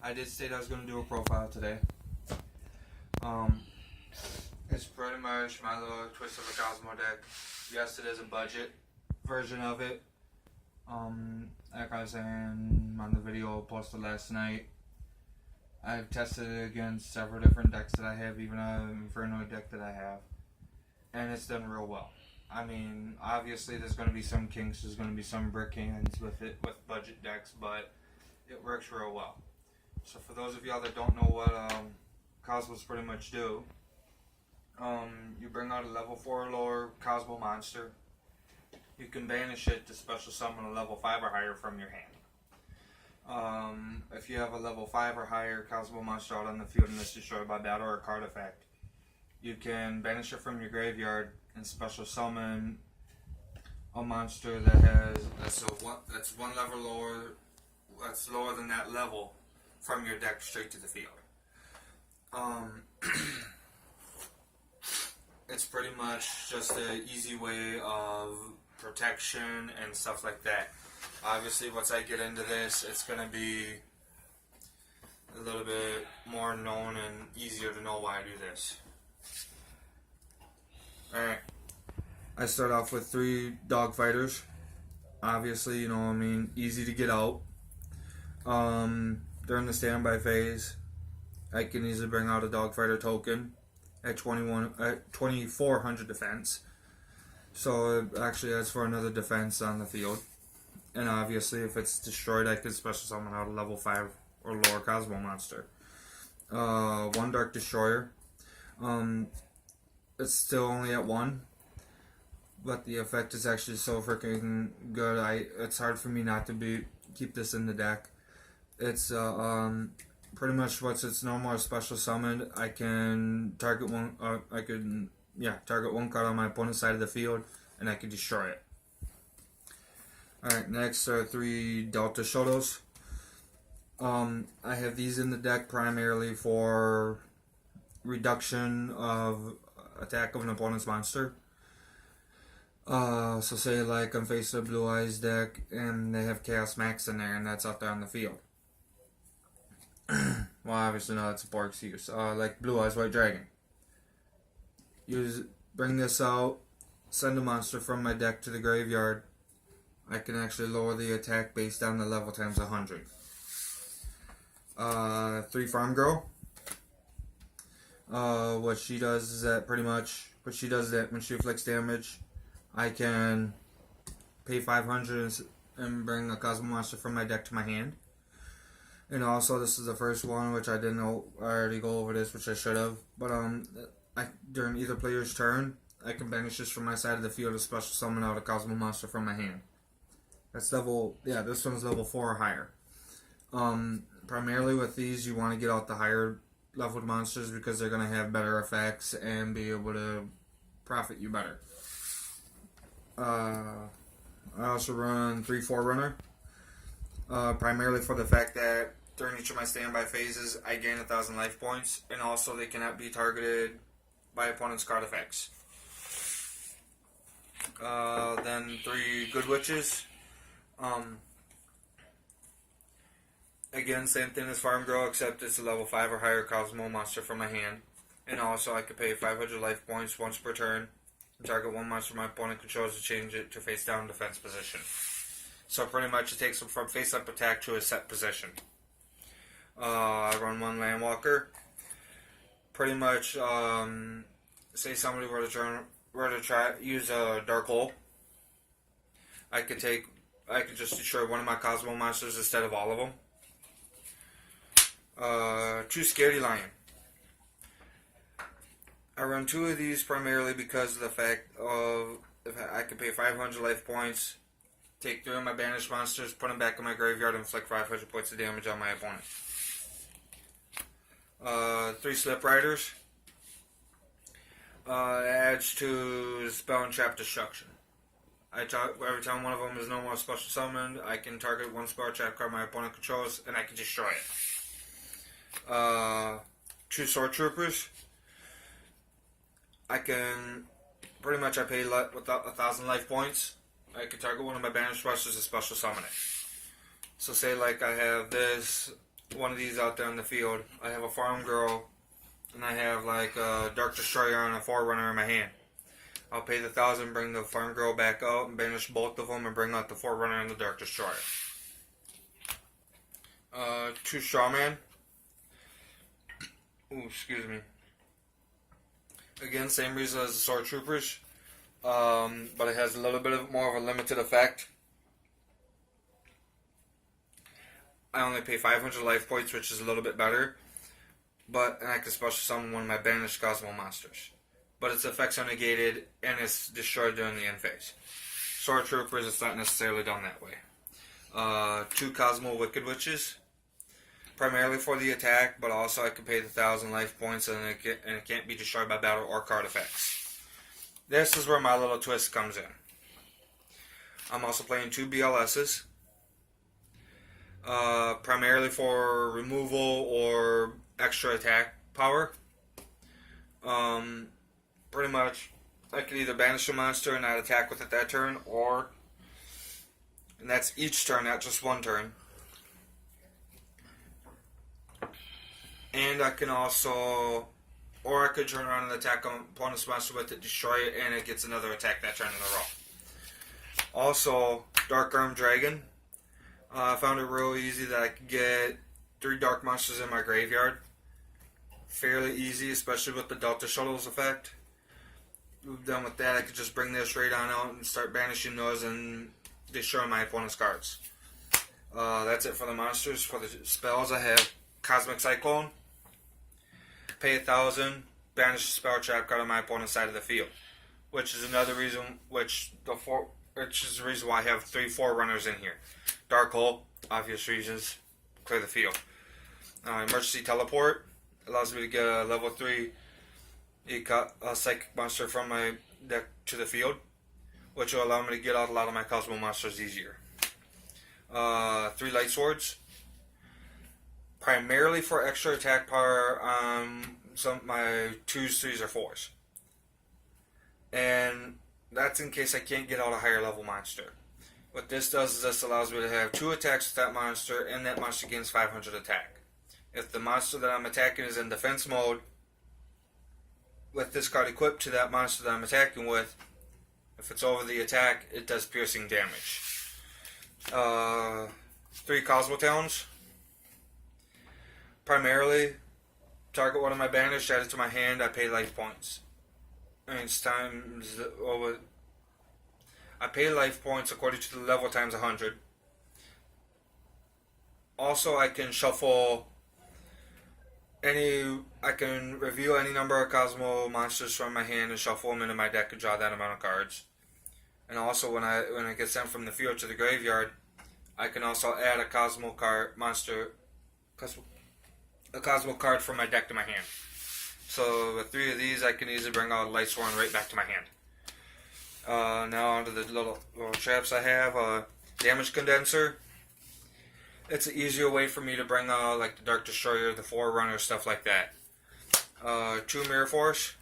I did state I was going to do a profile today. Um, it's pretty much my little twist of a Kozmo deck. Yes, it is a budget version of it. Like I was saying on the video I posted last night, I've tested it against several different decks that I have, even an Inferno deck that I have, and it's done real well. I mean, obviously there's going to be some kinks, there's going to be some brick hands with it, with budget decks, but it works real well. So for those of y'all that don't know what Cosmos pretty much do, you bring out a level 4 or lower Cosmo monster. You can banish it to special summon a level 5 or higher from your hand. If you have a level 5 or higher Cosmo monster out on the field and it's destroyed by battle or card effect, you can banish it from your graveyard and special summon a monster that has that's one level lower, that's lower than that level from your deck straight to the field. It's pretty much just an easy way of protection and stuff like that. Obviously, once I get into this, it's going to be a little bit more known and easier to know why I do this. Alright, I start off with 3 dog fighters. Obviously, you know what I mean, easy to get out. During the standby phase, I can easily bring out a dog fighter token at 2400 defense. So it actually adds for another defense on the field. And obviously, if it's destroyed, I can special summon out a level 5 or lower Cosmo monster. 1 Dark Destroyer. It's still only at 1, but the effect is actually so freaking good. It's hard for me not to keep this in the deck. It's pretty much once it's no more special summoned, I can target one. Target 1 card on my opponent's side of the field, and I can destroy it. Alright, next are 3 Delta Shuttles. I have these in the deck primarily for reduction of attack of an opponent's monster. So say like I'm facing a Blue Eyes deck and they have Chaos Max in there and that's out there on the field. Well, obviously no, that's a poor excuse. Like Blue Eyes White Dragon. Bring this out, send a monster from my deck to the graveyard. I can actually lower the attack base down to level times 100. 3 Farm Girl. What she does is that when she inflicts damage, I can pay 500 and bring a Cosmo monster from my deck to my hand. And also, this is the first one, which I didn't know. I already go over this, which I should have. But during either player's turn, I can banish this from my side of the field to special summon out a Cosmo monster from my hand. This one's level 4 or higher. Primarily with these, you want to get out the higher leveled monsters because they're going to have better effects and be able to profit you better. I also run 3 Forerunner. Primarily for the fact that during each of my standby phases, I gain 1,000 life points, and also they cannot be targeted by opponent's card effects. Then 3 Good Witches. Again, same thing as Farm Girl, except it's a level 5 or higher Cosmo monster from my hand. And also, I can pay 500 life points once per turn and target 1 monster my opponent controls to change it to face down defense position. So pretty much it takes them from face up attack to a set position. I run 1 Landwalker. Pretty much, say somebody were to try use a Dark Hole. I could just destroy 1 of my Cosmo monsters instead of all of them. 2 Scaredy Lion. I run 2 of these primarily because of the fact of if I can pay 500 life points, take 3 of my banished monsters, put them back in my graveyard, and inflict 500 points of damage on my opponent. 3 Slip Riders. It adds to Spell and Trap Destruction. Every time one of them is no more special summoned, I can target 1 spell trap card my opponent controls, and I can destroy it. 2 Sword Troopers. I can pretty much I pay 1,000 life points. I can target 1 of my banished monsters and special summon it. So say like I have this one of these out there in the field. I have a Farm Girl, and I have like a Dark Destroyer and a Forerunner in my hand. I'll pay the 1,000, bring the Farm Girl back out, and banish both of them, and bring out the Forerunner and the Dark Destroyer. 2 Strawman. Ooh, excuse me. Again, same reason as the Sword Troopers, but it has a little bit more of a limited effect. I only pay 500 life points, which is a little bit better, and I can special summon one of my banished Kozmo monsters. But its effects are negated, and it's destroyed during the end phase. Sword Troopers, it's not necessarily done that way. 2 Kozmo Wicked Witches, primarily for the attack, but also I can pay the 1,000 life points, and it can't be destroyed by battle or card effects. This is where my little twist comes in. I'm also playing 2 BLSs, primarily for removal or extra attack power. Pretty much, I can either banish a monster and not attack with it that turn, and that's each turn, not just one turn. And I can also, or I could turn around and attack an opponent's monster with it, destroy it, and it gets another attack that turn in a row. Also, Dark Arm Dragon. I found it real easy that I could get 3 dark monsters in my graveyard. Fairly easy, especially with the Delta Shuttles effect. Done with that, I could just bring this right on out and start banishing those and destroying my opponent's cards. That's it for the monsters. For the spells, I have Cosmic Cyclone. Pay 1,000, banish a spell trap card on my opponent's side of the field, which is another reason, which is the reason why I have 3 Forerunners in here. Dark Hole, obvious reasons, clear the field. Emergency Teleport allows me to get a level 3 Psychic monster from my deck to the field, which will allow me to get out a lot of my Cosmo monsters easier. 3 Light Swords, primarily for extra attack power on my 2s, 3s, or 4s. And that's in case I can't get out a higher level monster. What this does is this allows me to have 2 attacks with that monster, and that monster gains 500 attack. If the monster that I'm attacking is in defense mode, with this card equipped to that monster that I'm attacking with, if it's over the attack, it does piercing damage. 3 Cosmo Talons. Primarily, target one of my banished, add it to my hand, I pay life points. And it's times over. I pay life points according to the level times 100. Also, I can shuffle I can reveal any number of Cosmo monsters from my hand and shuffle them into my deck and draw that amount of cards. And also, when I get sent from the field to the graveyard, I can also add a Cosmo card a Cosmo card from my deck to my hand. So with 3 of these, I can easily bring out Light Sworn right back to my hand. Now onto the little traps I have. Damage Condenser. It's an easier way for me to bring out like the Dark Destroyer, the Forerunner, stuff like that. 2 Mirror Force.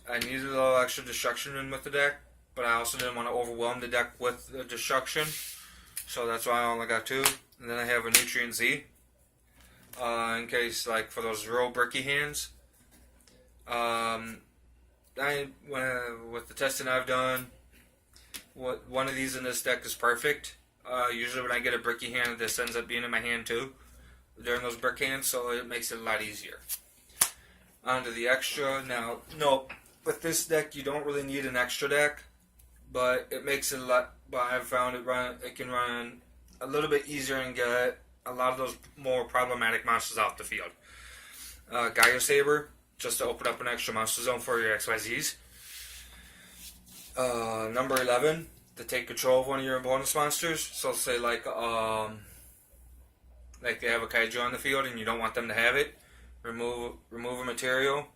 I needed a little extra destruction in with the deck, but I also didn't want to overwhelm the deck with the destruction, so that's why I only got 2. And then I have a Nutrient Z, in case, like, for those real bricky hands. With the testing I've done, one of these in this deck is perfect. Usually when I get a bricky hand, this ends up being in my hand too during those brick hands, so it makes it a lot easier. Onto the extra. Now, no, with this deck you don't really need an extra deck, but it makes it a lot. But I've found it can run a little bit easier and get a lot of those more problematic monsters off the field. Gaia Saber, just to open up an extra monster zone for your XYZs. Number 11, to take control of one of your opponent's monsters. So say like they have a kaiju on the field and you don't want them to have it. Remove a material.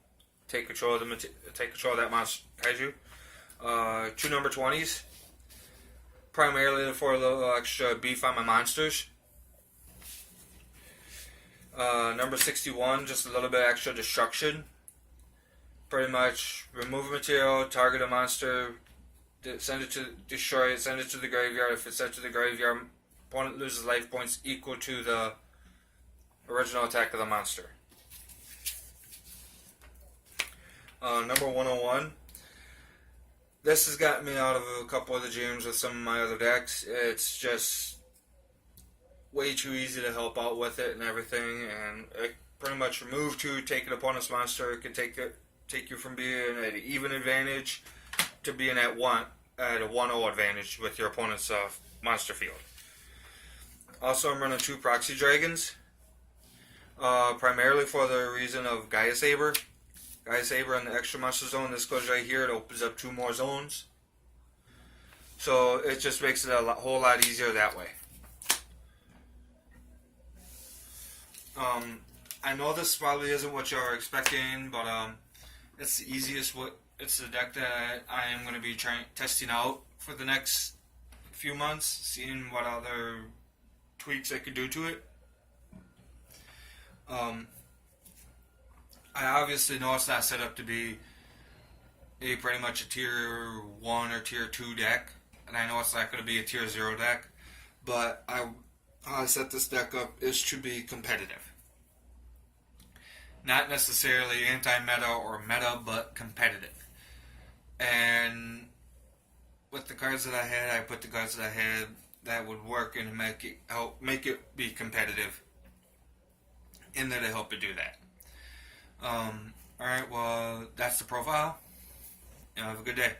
Take control of that monster kaiju. 2 number 20s, primarily for a little extra beef on my monsters. Number 61, just a little bit extra destruction. Pretty much remove a material, target a monster, send it to destroy it, send it to the graveyard. If it's sent to the graveyard, opponent loses life points equal to the Original Attack of the Monster. Number 101. This has gotten me out of a couple of the gyms with some of my other decks. It's just way too easy to help out with it and everything, and it pretty much remove 2, take an opponent's monster. It can take you from being at an even advantage to being at a 1-0 advantage with your opponent's monster field. Also, I'm running 2 Proxy Dragons, primarily for the reason of Gaia Saber. Gaia Saber in the extra monster zone. This goes right here. It opens up 2 more zones. So it just makes it a whole lot easier that way. I know this probably isn't what you're expecting, but it's the easiest. It's the deck that I am going to be testing out for the next few months, seeing what other tweaks I could do to it. I obviously know it's not set up to be pretty much a tier 1 or tier 2 deck, and I know it's not going to be a tier 0 deck, but how I set this deck up is to be competitive. Not necessarily anti-meta or meta, but competitive. And with the cards that I had, I put the cards that I had that would work and make it be competitive, and that it helped to do that. Alright, well, that's the profile. Have a good day.